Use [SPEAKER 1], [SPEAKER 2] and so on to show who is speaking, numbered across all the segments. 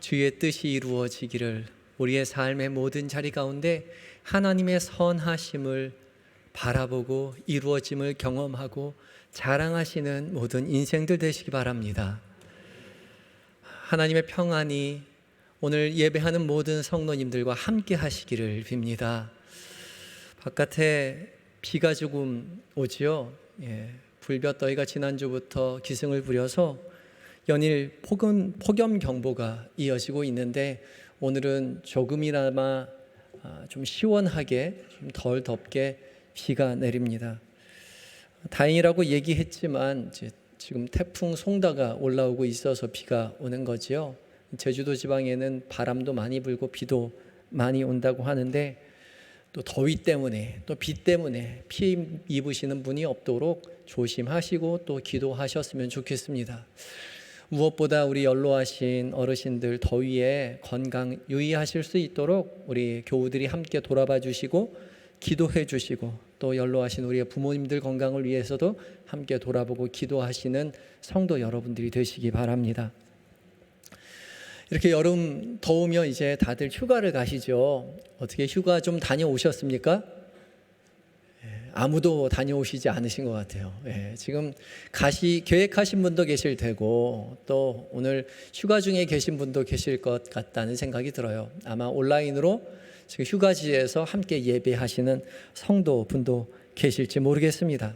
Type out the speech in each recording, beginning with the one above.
[SPEAKER 1] 주의 뜻이 이루어지기를, 우리의 삶의 모든 자리 가운데 하나님의 선하심을 바라보고 이루어짐을 경험하고 자랑하시는 모든 인생들 되시기 바랍니다. 하나님의 평안이 오늘 예배하는 모든 성도님들과 함께 하시기를 빕니다. 바깥에 비가 조금 오지요. 불볕더위가 지난주부터 기승을 부려서 연일 폭염경보가 이어지고 있는데, 오늘은 조금이나마 좀 시원하게, 좀 덜 덥게 비가 내립니다. 다행이라고 얘기했지만 지금 태풍 송다가 올라오고 있어서 비가 오는 거지요. 제주도 지방에는 바람도 많이 불고 비도 많이 온다고 하는데, 또 더위 때문에 또 비 때문에 피해 입으시는 분이 없도록 조심하시고 또 기도하셨으면 좋겠습니다. 무엇보다 우리 연로하신 어르신들 더위에 건강 유의하실 수 있도록 우리 교우들이 함께 돌아봐 주시고 기도해 주시고, 또 연로하신 우리의 부모님들 건강을 위해서도 함께 돌아보고 기도하시는 성도 여러분들이 되시기 바랍니다. 이렇게 여름 더우면 이제 다들 휴가를 가시죠. 어떻게 휴가 좀 다녀오셨습니까? 아무도 다녀오시지 않으신 것 같아요. 지금 계획하신 분도 계실 테고, 또 오늘 휴가 중에 계신 분도 계실 것 같다는 생각이 들어요. 아마 온라인으로 지금 휴가지에서 함께 예배하시는 성도분도 계실지 모르겠습니다.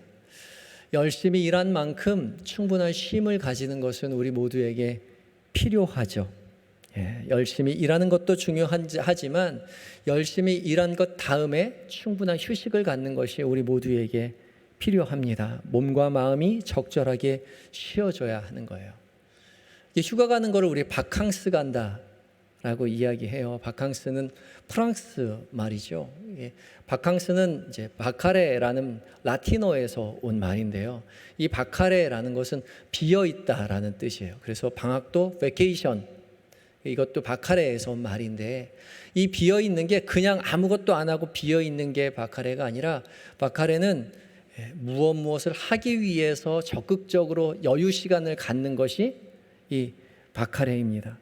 [SPEAKER 1] 열심히 일한 만큼 충분한 쉼을 가지는 것은 우리 모두에게 필요하죠. 열심히 일하는 것도 중요하지만 열심히 일한 것 다음에 충분한 휴식을 갖는 것이 우리 모두에게 필요합니다. 몸과 마음이 적절하게 쉬어줘야 하는 거예요. 휴가 가는 거를 우리 바캉스 간다라고 이야기해요. 바캉스는 프랑스 말이죠. 바캉스는 이제 바카레라는 라틴어에서 온 말인데요. 이 바카레라는 것은 비어 있다라는 뜻이에요. 그래서 방학도 베케이션, 이것도 바카레에서 온 말인데, 이 비어있는 게 그냥 아무것도 안 하고 비어있는 게 바카레가 아니라, 바카레는 무엇을 하기 위해서 적극적으로 여유 시간을 갖는 것이 이 바카레입니다.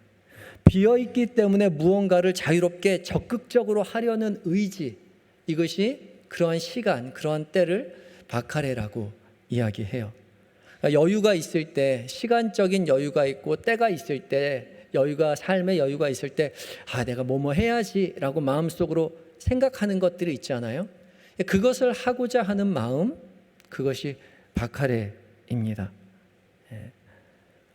[SPEAKER 1] 비어있기 때문에 무언가를 자유롭게 적극적으로 하려는 의지, 이것이 그러한 시간, 그러한 때를 바카레라고 이야기해요. 그러니까 여유가 있을 때, 시간적인 여유가 있고 때가 있을 때, 삶의 여유가 있을 때, 내가 뭐뭐 해야지라고 마음속으로 생각하는 것들이 있잖아요. 그것을 하고자 하는 마음, 그것이 바카레입니다.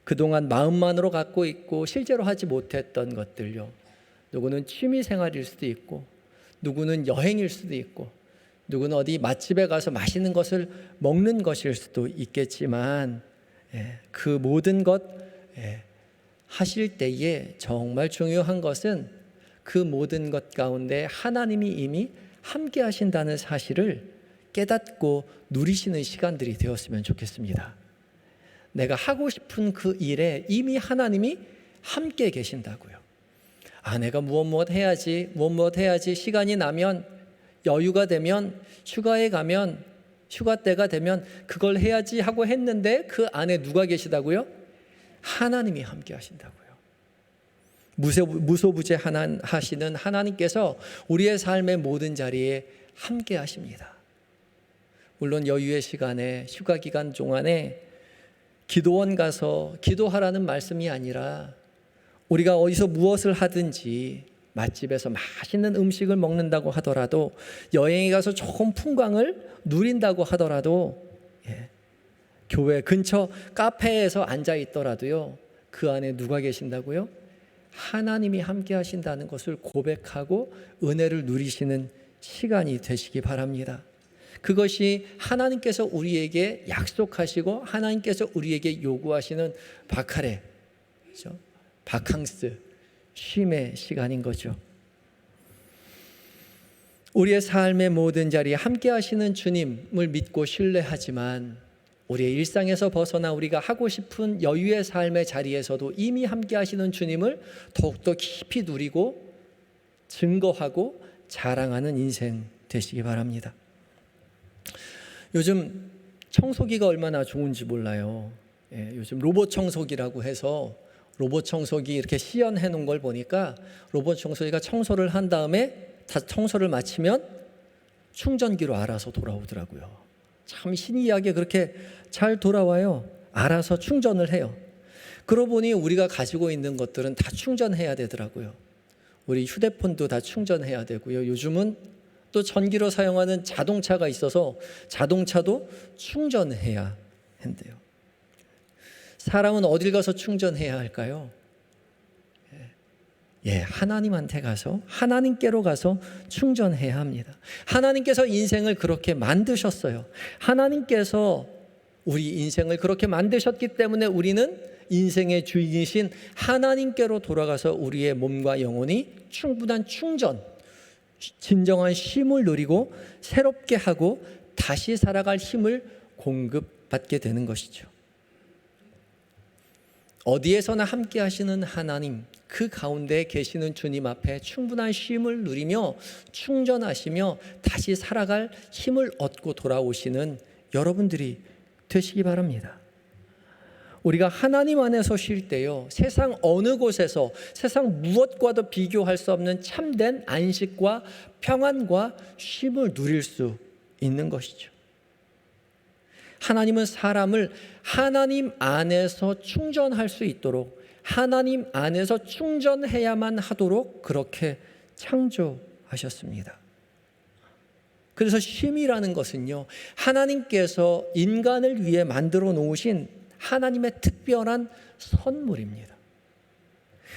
[SPEAKER 1] 그동안 마음만으로 갖고 있고 실제로 하지 못했던 것들요. 누구는 취미 생활일 수도 있고, 누구는 여행일 수도 있고, 누구는 어디 맛집에 가서 맛있는 것을 먹는 것일 수도 있겠지만, 그 모든 것 하실 때에 정말 중요한 것은 그 모든 것 가운데 하나님이 이미 함께 하신다는 사실을 깨닫고 누리시는 시간들이 되었으면 좋겠습니다. 내가 하고 싶은 그 일에 이미 하나님이 함께 계신다고요. 내가 무엇 해야지 시간이 나면, 여유가 되면, 휴가에 가면, 휴가 때가 되면 그걸 해야지 하고 했는데, 그 안에 누가 계시다고요? 하나님이 함께 하신다고요. 무소부재하시는 하나님께서 우리의 삶의 모든 자리에 함께 하십니다. 물론 여유의 시간에, 휴가 기간 동안에 기도원 가서 기도하라는 말씀이 아니라, 우리가 어디서 무엇을 하든지, 맛집에서 맛있는 음식을 먹는다고 하더라도, 여행에 가서 좋은 풍광을 누린다고 하더라도, 교회 근처 카페에서 앉아 있더라도요, 그 안에 누가 계신다고요? 하나님이 함께 하신다는 것을 고백하고 은혜를 누리시는 시간이 되시기 바랍니다. 그것이 하나님께서 우리에게 약속하시고 하나님께서 우리에게 요구하시는 바카레, 바캉스, 쉼의 시간인 거죠. 우리의 삶의 모든 자리에 함께 하시는 주님을 믿고 신뢰하지만, 우리의 일상에서 벗어나 우리가 하고 싶은 여유의 삶의 자리에서도 이미 함께 하시는 주님을 더욱더 깊이 누리고 증거하고 자랑하는 인생 되시기 바랍니다. 요즘 청소기가 얼마나 좋은지 몰라요. 요즘 로봇 청소기라고 해서 로봇 청소기 이렇게 시연해 놓은 걸 보니까 로봇 청소기가 청소를 한 다음에 다 청소를 마치면 충전기로 알아서 돌아오더라고요. 참 신기하게 그렇게 잘 돌아와요. 알아서 충전을 해요. 그러고 보니 우리가 가지고 있는 것들은 다 충전해야 되더라고요. 우리 휴대폰도 다 충전해야 되고요. 요즘은 또 전기로 사용하는 자동차가 있어서 자동차도 충전해야 한대요. 사람은 어딜 가서 충전해야 할까요? 하나님한테 가서, 하나님께로 가서 충전해야 합니다. 하나님께서 인생을 그렇게 만드셨어요. 하나님께서 우리 인생을 그렇게 만드셨기 때문에 우리는 인생의 주인이신 하나님께로 돌아가서 우리의 몸과 영혼이 충분한 충전, 진정한 쉼을 누리고 새롭게 하고 다시 살아갈 힘을 공급받게 되는 것이죠. 어디에서나 함께 하시는 하나님, 그 가운데 계시는 주님 앞에 충분한 쉼을 누리며 충전하시며 다시 살아갈 힘을 얻고 돌아오시는 여러분들이 되시기 바랍니다. 우리가 하나님 안에서 쉴 때요, 세상 어느 곳에서 세상 무엇과도 비교할 수 없는 참된 안식과 평안과 쉼을 누릴 수 있는 것이죠. 하나님은 사람을 하나님 안에서 충전할 수 있도록, 하나님 안에서 충전해야만 하도록 그렇게 창조하셨습니다. 그래서 쉼이라는 것은요, 하나님께서 인간을 위해 만들어 놓으신 하나님의 특별한 선물입니다.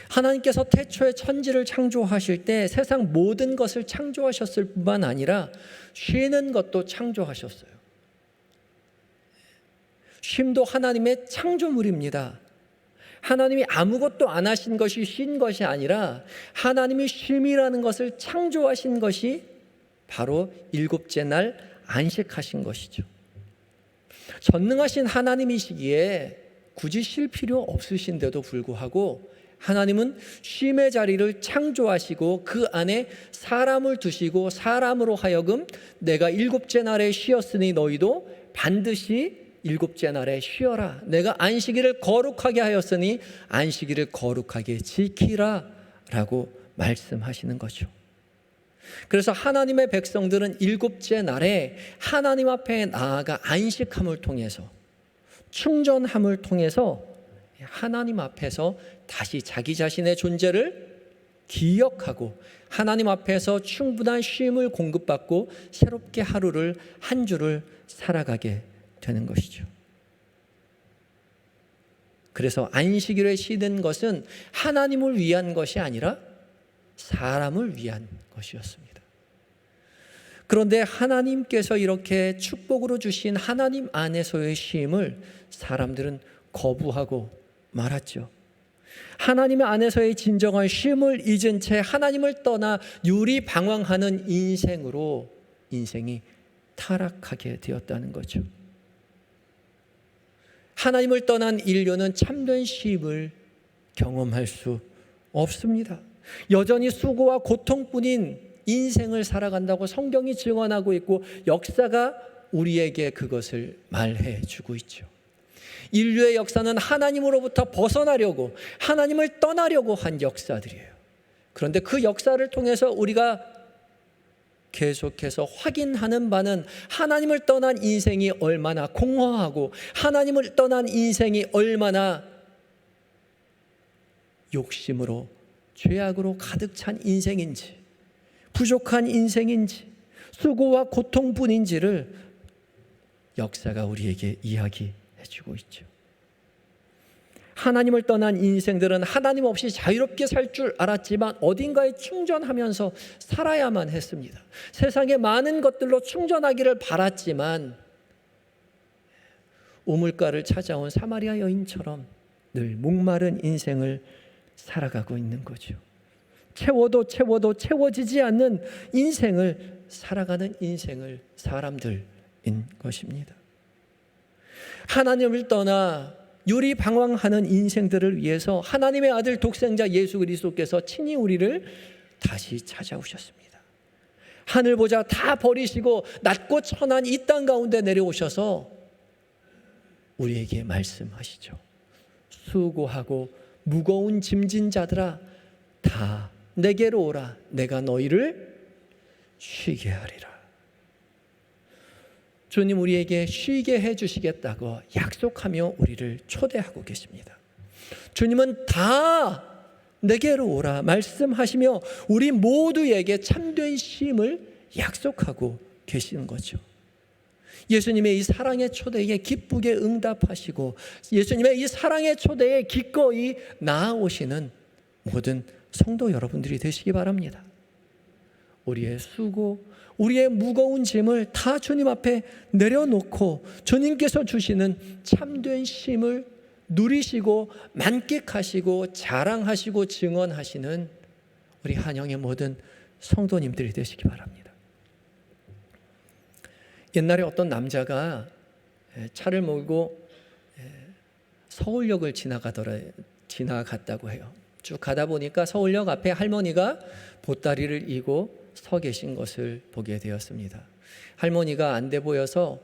[SPEAKER 1] 하나님께서 태초에 천지를 창조하실 때 세상 모든 것을 창조하셨을 뿐만 아니라 쉬는 것도 창조하셨어요. 쉼도 하나님의 창조물입니다. 하나님이 아무것도 안 하신 것이 쉰 것이 아니라 하나님이 쉼이라는 것을 창조하신 것이 바로 일곱째 날 안식하신 것이죠. 전능하신 하나님이시기에 굳이 쉴 필요 없으신데도 불구하고 하나님은 쉼의 자리를 창조하시고 그 안에 사람을 두시고 사람으로 하여금 내가 일곱째 날에 쉬었으니 너희도 반드시 일곱째 날에 쉬어라. 내가 안식일을 거룩하게 하였으니 안식일을 거룩하게 지키라 라고 말씀하시는 거죠. 그래서 하나님의 백성들은 일곱째 날에 하나님 앞에 나아가 안식함을 통해서 충전함을 통해서 하나님 앞에서 다시 자기 자신의 존재를 기억하고 하나님 앞에서 충분한 쉼을 공급받고 새롭게 하루를 한 주를 살아가게 되는 것이죠. 그래서 안식일에 쉬는 것은 하나님을 위한 것이 아니라 사람을 위한 것이었습니다. 그런데 하나님께서 이렇게 축복으로 주신 하나님 안에서의 쉼을 사람들은 거부하고 말았죠. 하나님 안에서의 진정한 쉼을 잊은 채 하나님을 떠나 유리방황하는 인생으로 인생이 타락하게 되었다는 거죠. 하나님을 떠난 인류는 참된 쉼을 경험할 수 없습니다. 여전히 수고와 고통뿐인 인생을 살아간다고 성경이 증언하고 있고 역사가 우리에게 그것을 말해주고 있죠. 인류의 역사는 하나님으로부터 벗어나려고 하나님을 떠나려고 한 역사들이에요. 그런데 그 역사를 통해서 우리가 계속해서 확인하는 바는 하나님을 떠난 인생이 얼마나 공허하고 하나님을 떠난 인생이 얼마나 욕심으로 죄악으로 가득 찬 인생인지 부족한 인생인지 수고와 고통뿐인지를 역사가 우리에게 이야기해주고 있죠. 하나님을 떠난 인생들은 하나님 없이 자유롭게 살 줄 알았지만 어딘가에 충전하면서 살아야만 했습니다. 세상의 많은 것들로 충전하기를 바랐지만 우물가를 찾아온 사마리아 여인처럼 늘 목마른 인생을 살아가고 있는 거죠. 채워도 채워지지 않는 인생을 살아가는 인생을 사람들인 것입니다. 하나님을 떠나 유리방황하는 인생들을 위해서 하나님의 아들 독생자 예수 그리스도께서 친히 우리를 다시 찾아오셨습니다. 하늘 보자 다 버리시고 낮고 천한 이 땅 가운데 내려오셔서 우리에게 말씀하시죠. 수고하고 무거운 짐진 자들아 다 내게로 오라. 내가 너희를 쉬게 하리라. 주님 우리에게 쉬게 해주시겠다고 약속하며 우리를 초대하고 계십니다. 주님은 다 내게로 오라 말씀하시며 우리 모두에게 참된 쉼을 약속하고 계시는 거죠. 예수님의 이 사랑의 초대에 기쁘게 응답하시고 예수님의 이 사랑의 초대에 기꺼이 나아오시는 모든 성도 여러분들이 되시기 바랍니다. 우리의 수고, 우리의 무거운 짐을 다 주님 앞에 내려놓고 주님께서 주시는 참된 쉼을 누리시고 만끽하시고 자랑하시고 증언하시는 우리 한영의 모든 성도님들이 되시기 바랍니다. 옛날에 어떤 남자가 차를 몰고 서울역을 지나갔다고 해요. 쭉 가다 보니까 서울역 앞에 할머니가 보따리를 이고 서 계신 것을 보게 되었습니다. 할머니가 안 돼 보여서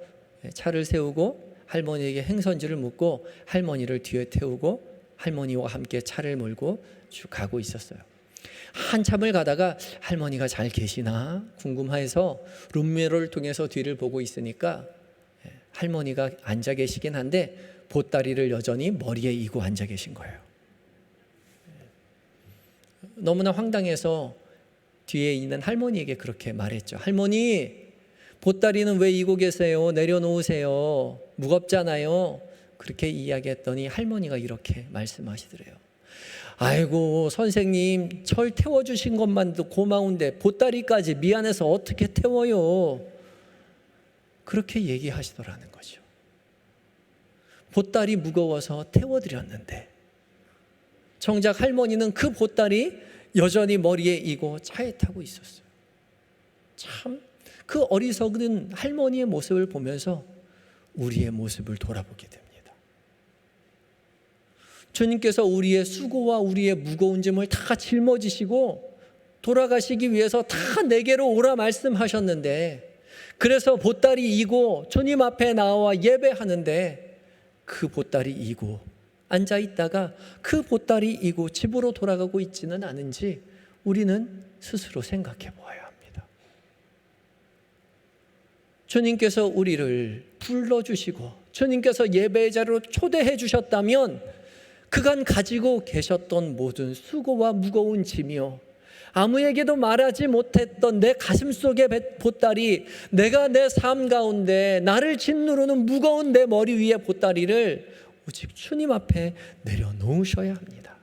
[SPEAKER 1] 차를 세우고 할머니에게 행선지를 묻고 할머니를 뒤에 태우고 할머니와 함께 차를 몰고 쭉 가고 있었어요. 한참을 가다가 할머니가 잘 계시나 궁금해서 룸미러를 통해서 뒤를 보고 있으니까 할머니가 앉아 계시긴 한데 보따리를 여전히 머리에 이고 앉아 계신 거예요. 너무나 황당해서 뒤에 있는 할머니에게 그렇게 말했죠. 할머니, 보따리는 왜 이고 계세요? 내려놓으세요. 무겁잖아요. 그렇게 이야기했더니 할머니가 이렇게 말씀하시더래요. 아이고 선생님, 절 태워주신 것만도 고마운데 보따리까지 미안해서 어떻게 태워요? 그렇게 얘기하시더라는 거죠. 보따리 무거워서 태워드렸는데 정작 할머니는 그 보따리 여전히 머리에 이고 차에 타고 있었어요. 참 그 어리석은 할머니의 모습을 보면서 우리의 모습을 돌아보게 됩니다. 주님께서 우리의 수고와 우리의 무거운 짐을 다 짊어지시고 돌아가시기 위해서 다 내게로 오라 말씀하셨는데, 그래서 보따리 이고 주님 앞에 나와 예배하는데 그 보따리 이고 앉아 있다가 그 보따리 이고 집으로 돌아가고 있지는 않은지 우리는 스스로 생각해 보아야 합니다. 주님께서 우리를 불러주시고 주님께서 예배의 자리로 초대해 주셨다면 그간 가지고 계셨던 모든 수고와 무거운 짐이요, 아무에게도 말하지 못했던 내 가슴 속의 보따리, 내가 내 삶 가운데 나를 짓누르는 무거운 내 머리 위에 보따리를 오직 주님 앞에 내려놓으셔야 합니다.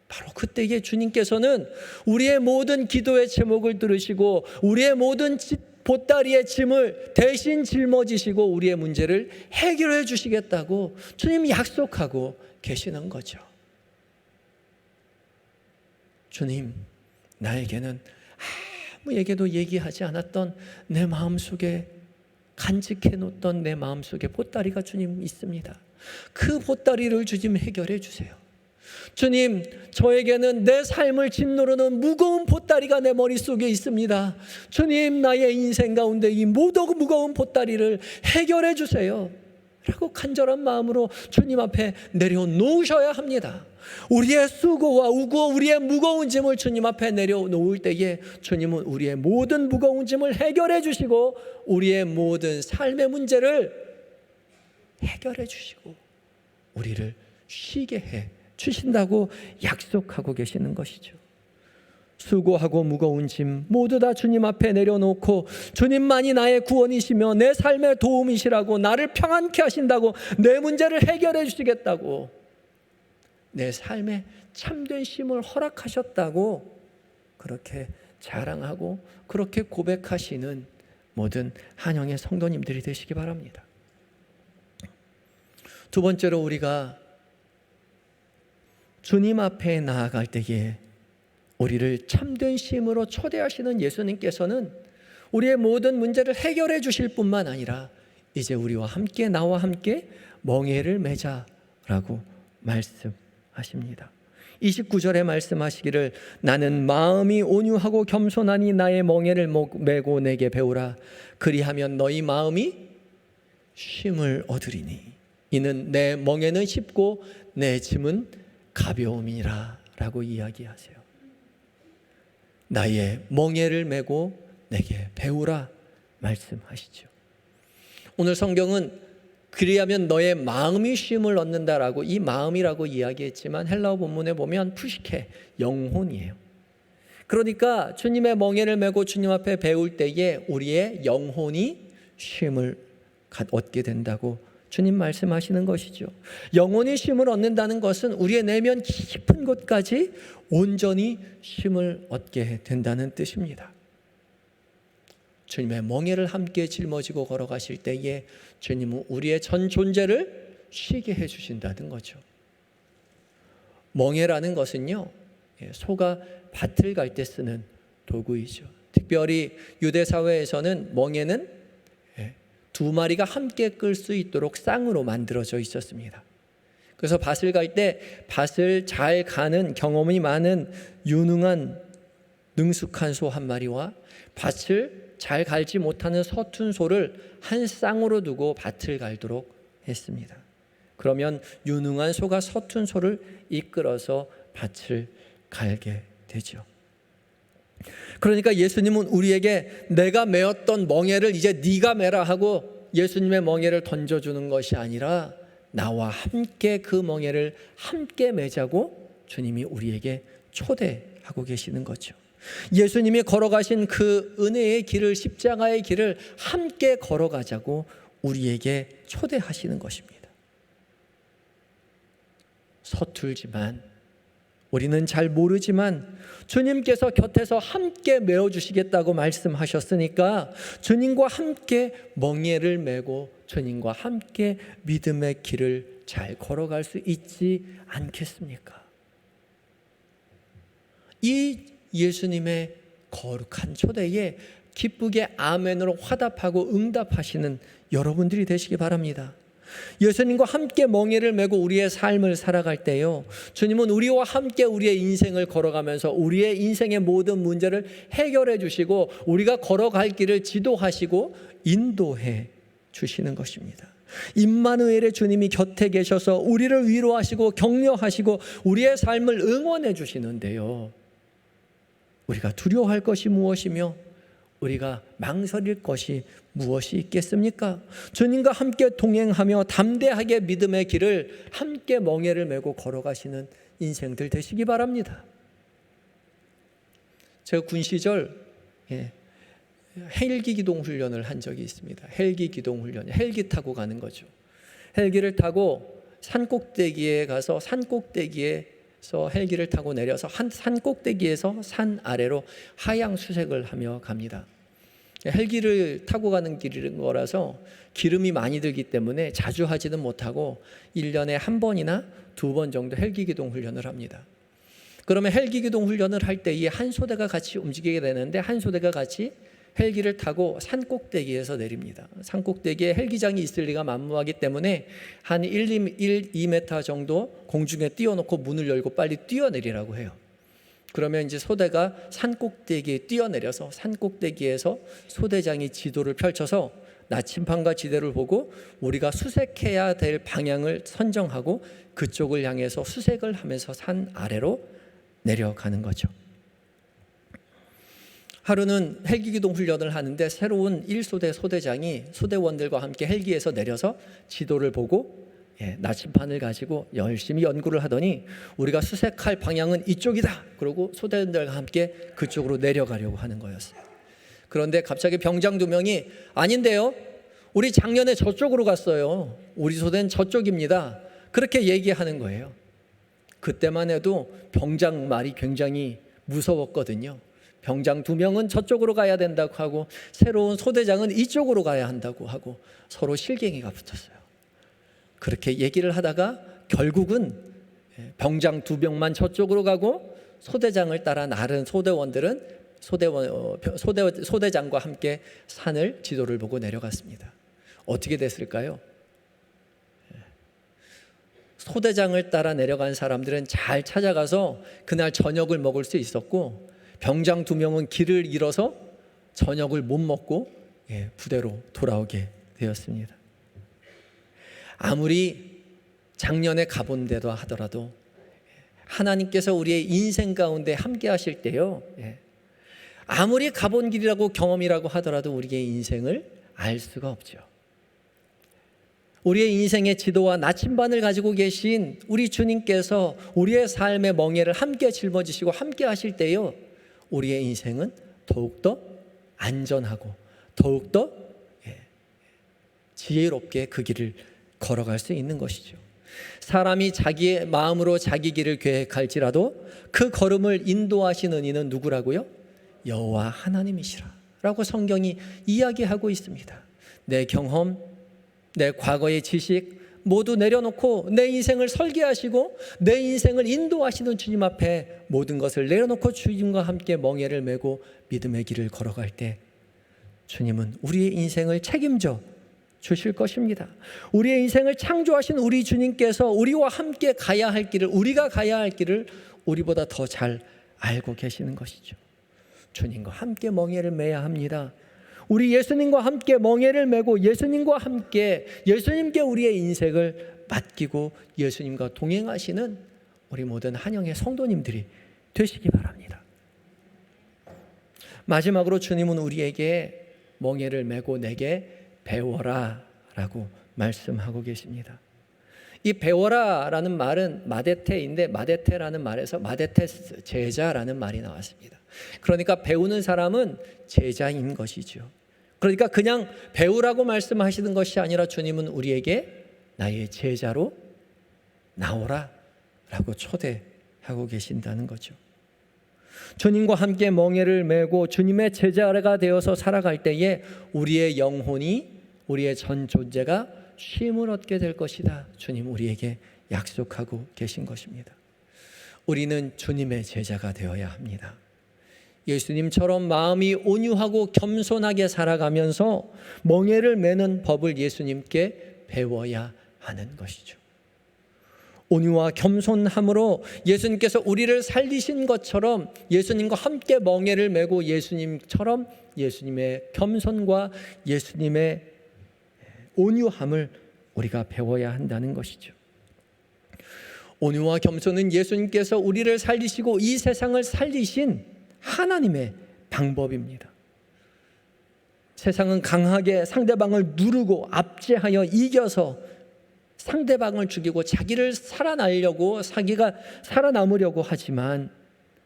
[SPEAKER 1] 바로 그때에 주님께서는 우리의 모든 기도의 제목을 들으시고 우리의 모든 보따리의 짐을 대신 짊어지시고 우리의 문제를 해결해 주시겠다고 주님 약속하고 계시는 거죠. 주님, 나에게는 아무에게도 얘기하지 않았던 내 마음속에 간직해 놓던 내 마음속에 보따리가 주님 있습니다. 그 보따리를 주님 해결해 주세요. 주님, 저에게는 내 삶을 짓누르는 무거운 보따리가 내 머릿속에 있습니다. 주님, 나의 인생 가운데 이 무거운 보따리를 해결해 주세요 라고 간절한 마음으로 주님 앞에 내려놓으셔야 합니다. 우리의 수고와 우리의 무거운 짐을 주님 앞에 내려놓을 때에 주님은 우리의 모든 무거운 짐을 해결해 주시고 우리의 모든 삶의 문제를 해결해 주시고 우리를 쉬게 해 주신다고 약속하고 계시는 것이죠. 수고하고 무거운 짐 모두 다 주님 앞에 내려놓고 주님만이 나의 구원이시며 내 삶의 도움이시라고, 나를 평안케 하신다고, 내 문제를 해결해 주시겠다고, 내 삶에 참된 쉼을 허락하셨다고 그렇게 자랑하고 그렇게 고백하시는 모든 한영의 성도님들이 되시기 바랍니다. 두 번째로, 우리가 주님 앞에 나아갈 때에 우리를 참된 쉼으로 초대하시는 예수님께서는 우리의 모든 문제를 해결해 주실 뿐만 아니라 이제 우리와 함께, 나와 함께 멍에를 매자라고 말씀하십니다. 29절에 말씀하시기를 나는 마음이 온유하고 겸손하니 나의 멍에를 메고 내게 배우라. 그리하면 너희 마음이 쉼을 얻으리니 이는 내 멍에는 쉽고 내 짐은 가벼움이니라 라고 이야기하세요. 나의 멍에를 메고 내게 배우라 말씀하시죠. 오늘 성경은 그리하면 너의 마음이 쉼을 얻는다라고, 이 마음이라고 이야기했지만 헬라어 본문에 보면 푸시케, 영혼이에요. 그러니까 주님의 멍에를 메고 주님 앞에 배울 때에 우리의 영혼이 쉼을 얻게 된다고 주님 말씀하시는 것이죠. 영혼이 쉼을 얻는다는 것은 우리의 내면 깊은 곳까지 온전히 쉼을 얻게 된다는 뜻입니다. 주님의 멍에를 함께 짊어지고 걸어가실 때에 주님은 우리의 전 존재를 쉬게 해주신다는 거죠. 멍에라는 것은요, 소가 밭을 갈 때 쓰는 도구이죠. 특별히 유대 사회에서는 멍에는 두 마리가 함께 끌 수 있도록 쌍으로 만들어져 있었습니다. 그래서 밭을 갈 때 밭을 잘 가는 경험이 많은 유능한 능숙한 소 한 마리와 밭을 잘 갈지 못하는 서툰 소를 한 쌍으로 두고 밭을 갈도록 했습니다. 그러면 유능한 소가 서툰 소를 이끌어서 밭을 갈게 되죠. 그러니까 예수님은 우리에게 내가 메었던 멍에를 이제 네가 메라 하고 예수님의 멍에를 던져주는 것이 아니라 나와 함께 그 멍에를 함께 메자고 주님이 우리에게 초대하고 계시는 거죠. 예수님이 걸어가신 그 은혜의 길을, 십자가의 길을 함께 걸어가자고 우리에게 초대하시는 것입니다. 서툴지만, 우리는 잘 모르지만 주님께서 곁에서 함께 메어주시겠다고 말씀하셨으니까 주님과 함께 멍에를 메고 주님과 함께 믿음의 길을 잘 걸어갈 수 있지 않겠습니까? 이 예수님의 거룩한 초대에 기쁘게 아멘으로 화답하고 응답하시는 여러분들이 되시기 바랍니다. 예수님과 함께 멍에를 메고 우리의 삶을 살아갈 때요, 주님은 우리와 함께 우리의 인생을 걸어가면서 우리의 인생의 모든 문제를 해결해 주시고 우리가 걸어갈 길을 지도하시고 인도해 주시는 것입니다. 임마누엘의 주님이 곁에 계셔서 우리를 위로하시고 격려하시고 우리의 삶을 응원해 주시는데요, 우리가 두려워할 것이 무엇이며 우리가 망설일 것이 무엇이 있겠습니까? 주님과 함께 동행하며 담대하게 믿음의 길을 함께 멍에를 메고 걸어가시는 인생들 되시기 바랍니다. 제가 군 시절 헬기 기동 훈련을 한 적이 있습니다. 헬기 기동 훈련, 헬기 타고 가는 거죠. 헬기를 타고 산 꼭대기에 가서 산 꼭대기에서 헬기를 타고 내려서 산 꼭대기에서 산 아래로 하향 수색을 하며 갑니다. 헬기를 타고 가는 길인 거라서 기름이 많이 들기 때문에 자주 하지는 못하고 1년에 한 번이나 2번 정도 헬기 기동 훈련을 합니다. 그러면 헬기 기동 훈련을 할 때 이 한 소대가 같이 움직이게 되는데 한 소대가 같이 헬기를 타고 산 꼭대기에서 내립니다. 산 꼭대기에 헬기장이 있을 리가 만무하기 때문에 한 2m 정도 공중에 띄워놓고 문을 열고 빨리 뛰어내리라고 해요. 그러면 이제 소대가 산 꼭대기에 뛰어내려서 산 꼭대기에서 소대장이 지도를 펼쳐서 나침반과 지대를 보고 우리가 수색해야 될 방향을 선정하고 그쪽을 향해서 수색을 하면서 산 아래로 내려가는 거죠. 하루는 헬기 기동 훈련을 하는데 새로운 1소대 소대장이 소대원들과 함께 헬기에서 내려서 지도를 보고 나침반을 가지고 열심히 연구를 하더니 우리가 수색할 방향은 이쪽이다. 그러고 소대원들과 함께 그쪽으로 내려가려고 하는 거였어요. 그런데 갑자기 병장 2명이 아닌데요, 우리 작년에 저쪽으로 갔어요. 우리 소대는 저쪽입니다. 그렇게 얘기하는 거예요. 그때만 해도 병장 말이 굉장히 무서웠거든요. 병장 2명은 저쪽으로 가야 된다고 하고 새로운 소대장은 이쪽으로 가야 한다고 하고 서로 실갱이가 붙었어요. 그렇게 얘기를 하다가 결국은 병장 2명만 저쪽으로 가고 소대장을 따라 나른 소대원들은 소대장과 함께 산을 지도를 보고 내려갔습니다. 어떻게 됐을까요? 소대장을 따라 내려간 사람들은 잘 찾아가서 그날 저녁을 먹을 수 있었고 병장 2명은 길을 잃어서 저녁을 못 먹고 부대로 돌아오게 되었습니다. 아무리 작년에 가본 데도 하더라도 하나님께서 우리의 인생 가운데 함께 하실 때요, 아무리 가본 길이라고 경험이라고 하더라도 우리의 인생을 알 수가 없죠. 우리의 인생의 지도와 나침반을 가지고 계신 우리 주님께서 우리의 삶의 멍에를 함께 짊어지시고 함께 하실 때요, 우리의 인생은 더욱더 안전하고 더욱더 지혜롭게 그 길을 걸어갈 수 있는 것이죠. 사람이 자기의 마음으로 자기 길을 계획할지라도 그 걸음을 인도하시는 이는 누구라고요? 여호와 하나님이시라 라고 성경이 이야기하고 있습니다. 내 경험, 내 과거의 지식 모두 내려놓고 내 인생을 설계하시고 내 인생을 인도하시는 주님 앞에 모든 것을 내려놓고 주님과 함께 멍에를 메고 믿음의 길을 걸어갈 때 주님은 우리의 인생을 책임져 주실 것입니다. 우리의 인생을 창조하신 우리 주님께서 우리와 함께 가야 할 길을, 우리가 가야 할 길을 우리보다 더 잘 알고 계시는 것이죠. 주님과 함께 멍에를 메야 합니다. 우리 예수님과 함께 멍에를 메고 예수님과 함께 예수님께 우리의 인생을 맡기고 예수님과 동행하시는 우리 모든 한영의 성도님들이 되시기 바랍니다. 마지막으로 주님은 우리에게 멍에를 메고 내게 배워라 라고 말씀하고 계십니다. 이 배워라라는 말은 마데테인데 마데테라는 말에서 마데테스, 제자라는 말이 나왔습니다. 그러니까 배우는 사람은 제자인 것이죠. 그러니까 그냥 배우라고 말씀하시는 것이 아니라 주님은 우리에게 나의 제자로 나오라 라고 초대하고 계신다는 거죠. 주님과 함께 멍에를 메고 주님의 제자가 되어서 살아갈 때에 우리의 영혼이, 우리의 전 존재가 쉼을 얻게 될 것이다. 주님 우리에게 약속하고 계신 것입니다. 우리는 주님의 제자가 되어야 합니다. 예수님처럼 마음이 온유하고 겸손하게 살아가면서 멍에를 메는 법을 예수님께 배워야 하는 것이죠. 온유와 겸손함으로 예수님께서 우리를 살리신 것처럼 예수님과 함께 멍에를 메고 예수님처럼 예수님의 겸손과 예수님의 온유함을 우리가 배워야 한다는 것이죠. 온유와 겸손은 예수님께서 우리를 살리시고 이 세상을 살리신 하나님의 방법입니다. 세상은 강하게 상대방을 누르고 압제하여 이겨서 상대방을 죽이고 자기를 살아나려고, 자기가 살아남으려고 하지만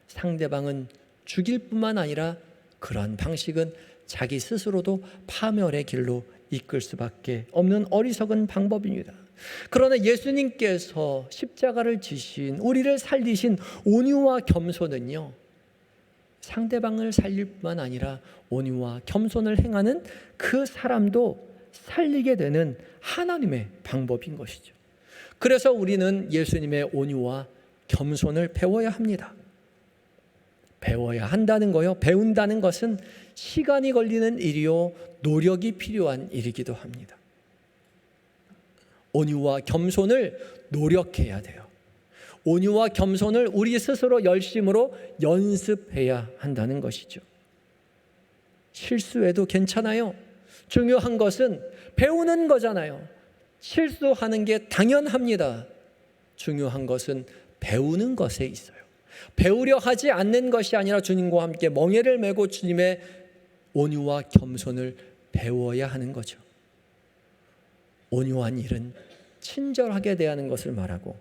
[SPEAKER 1] 상대방은 죽일 뿐만 아니라 그러한 방식은 자기 스스로도 파멸의 길로 이끌 수밖에 없는 어리석은 방법입니다. 그러나 예수님께서 십자가를 지신, 우리를 살리신 온유와 겸손은요, 상대방을 살릴 뿐만 아니라 온유와 겸손을 행하는 그 사람도 살리게 되는 하나님의 방법인 것이죠. 그래서 우리는 예수님의 온유와 겸손을 배워야 합니다. 배워야 한다는 거요, 배운다는 것은 시간이 걸리는 일이요 노력이 필요한 일이기도 합니다. 온유와 겸손을 노력해야 돼요. 온유와 겸손을 우리 스스로 열심으로 연습해야 한다는 것이죠. 실수해도 괜찮아요. 중요한 것은 배우는 거잖아요. 실수하는 게 당연합니다. 중요한 것은 배우는 것에 있어요. 배우려 하지 않는 것이 아니라 주님과 함께 멍에를 메고 주님의 온유와 겸손을 배워야 하는 거죠. 온유한 일은 친절하게 대하는 것을 말하고,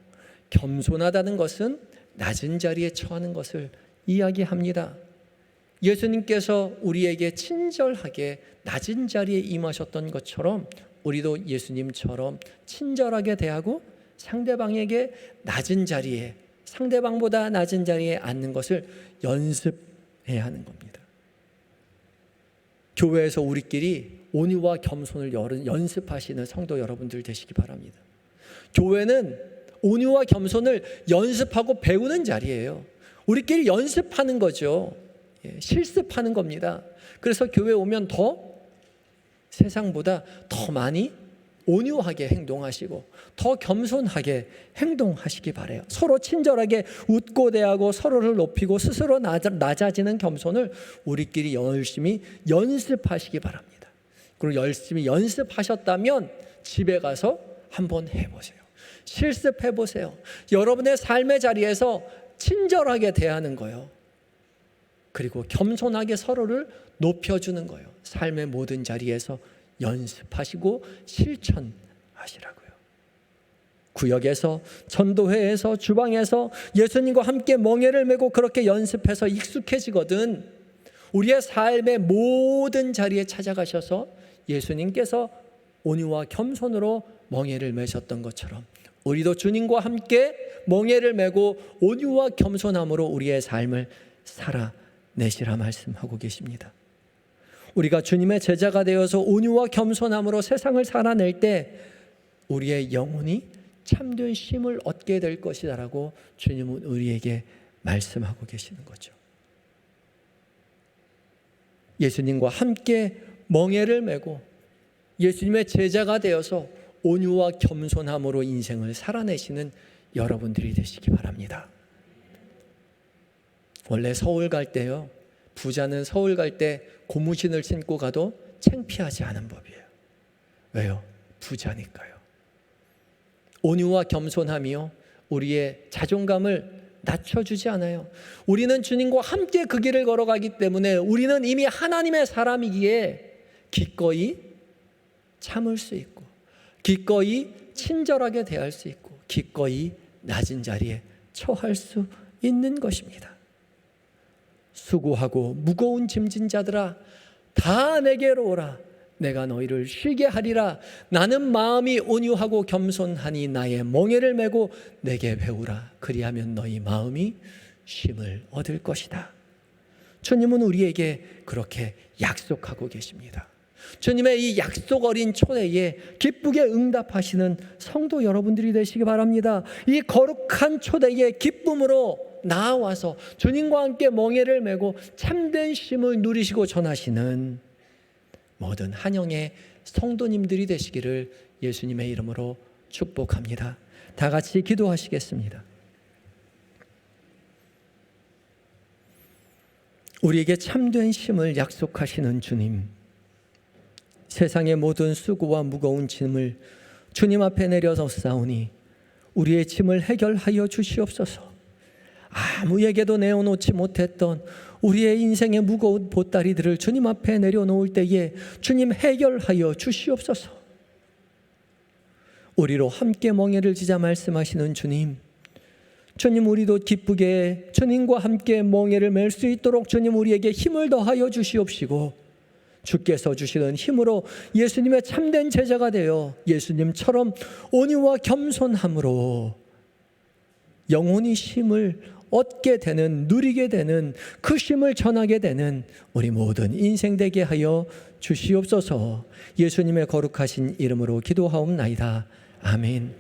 [SPEAKER 1] 겸손하다는 것은 낮은 자리에 처하는 것을 이야기합니다. 예수님께서 우리에게 친절하게 낮은 자리에 임하셨던 것처럼 우리도 예수님처럼 친절하게 대하고 상대방에게 낮은 자리에, 상대방보다 낮은 자리에 앉는 것을 연습해야 하는 겁니다. 교회에서 우리끼리 온유와 겸손을 연습하시는 성도 여러분들 되시기 바랍니다. 교회는 온유와 겸손을 연습하고 배우는 자리예요. 우리끼리 연습하는 거죠. 실습하는 겁니다. 그래서 교회 오면 더 세상보다 더 많이 온유하게 행동하시고 더 겸손하게 행동하시기 바라요. 서로 친절하게 웃고 대하고 서로를 높이고 스스로 낮아지는 겸손을 우리끼리 열심히 연습하시기 바랍니다. 그리고 열심히 연습하셨다면 집에 가서 한번 해보세요. 실습해 보세요. 여러분의 삶의 자리에서 친절하게 대하는 거예요. 그리고 겸손하게 서로를 높여주는 거예요. 삶의 모든 자리에서 연습하시고 실천하시라고요. 구역에서, 전도회에서, 주방에서 예수님과 함께 멍에를 메고 그렇게 연습해서 익숙해지거든 우리의 삶의 모든 자리에 찾아가셔서 예수님께서 온유와 겸손으로 멍에를 메셨던 것처럼 우리도 주님과 함께 멍에를 메고 온유와 겸손함으로 우리의 삶을 살아내시라 말씀하고 계십니다. 우리가 주님의 제자가 되어서 온유와 겸손함으로 세상을 살아낼 때 우리의 영혼이 참된 쉼을 얻게 될 것이다라고 주님은 우리에게 말씀하고 계시는 거죠. 예수님과 함께 멍에를 메고 예수님의 제자가 되어서 온유와 겸손함으로 인생을 살아내시는 여러분들이 되시기 바랍니다. 원래 서울 갈 때요, 부자는 서울 갈 때 고무신을 신고 가도 창피하지 않은 법이에요. 왜요? 부자니까요. 온유와 겸손함이요, 우리의 자존감을 낮춰주지 않아요. 우리는 주님과 함께 그 길을 걸어가기 때문에 우리는 이미 하나님의 사람이기에 기꺼이 참을 수 있고 기꺼이 친절하게 대할 수 있고 기꺼이 낮은 자리에 처할 수 있는 것입니다. 수고하고 무거운 짐진 자들아 다 내게로 오라. 내가 너희를 쉬게 하리라. 나는 마음이 온유하고 겸손하니 나의 멍에를 메고 내게 배우라. 그리하면 너희 마음이 쉼을 얻을 것이다. 주님은 우리에게 그렇게 약속하고 계십니다. 주님의 이 약속 어린 초대에 기쁘게 응답하시는 성도 여러분들이 되시기 바랍니다. 이 거룩한 초대에 기쁨으로 나와서 주님과 함께 멍에를 메고 참된 쉼을 누리시고 전하시는 모든 한영의 성도님들이 되시기를 예수님의 이름으로 축복합니다. 다 같이 기도하시겠습니다. 우리에게 참된 쉼을 약속하시는 주님, 세상의 모든 수고와 무거운 짐을 주님 앞에 내려놓사오니 우리의 짐을 해결하여 주시옵소서. 아무에게도 내어놓지 못했던 우리의 인생의 무거운 보따리들을 주님 앞에 내려놓을 때에 주님 해결하여 주시옵소서. 우리로 함께 멍에를 지자 말씀하시는 주님, 주님 우리도 기쁘게 주님과 함께 멍에를 맬 수 있도록 주님 우리에게 힘을 더하여 주시옵시고 주께서 주시는 힘으로 예수님의 참된 제자가 되어 예수님처럼 온유와 겸손함으로 영혼이 쉼을 얻게 되는, 누리게 되는, 그 쉼을 전하게 되는 우리 모든 인생 되게 하여 주시옵소서. 예수님의 거룩하신 이름으로 기도하옵나이다. 아멘.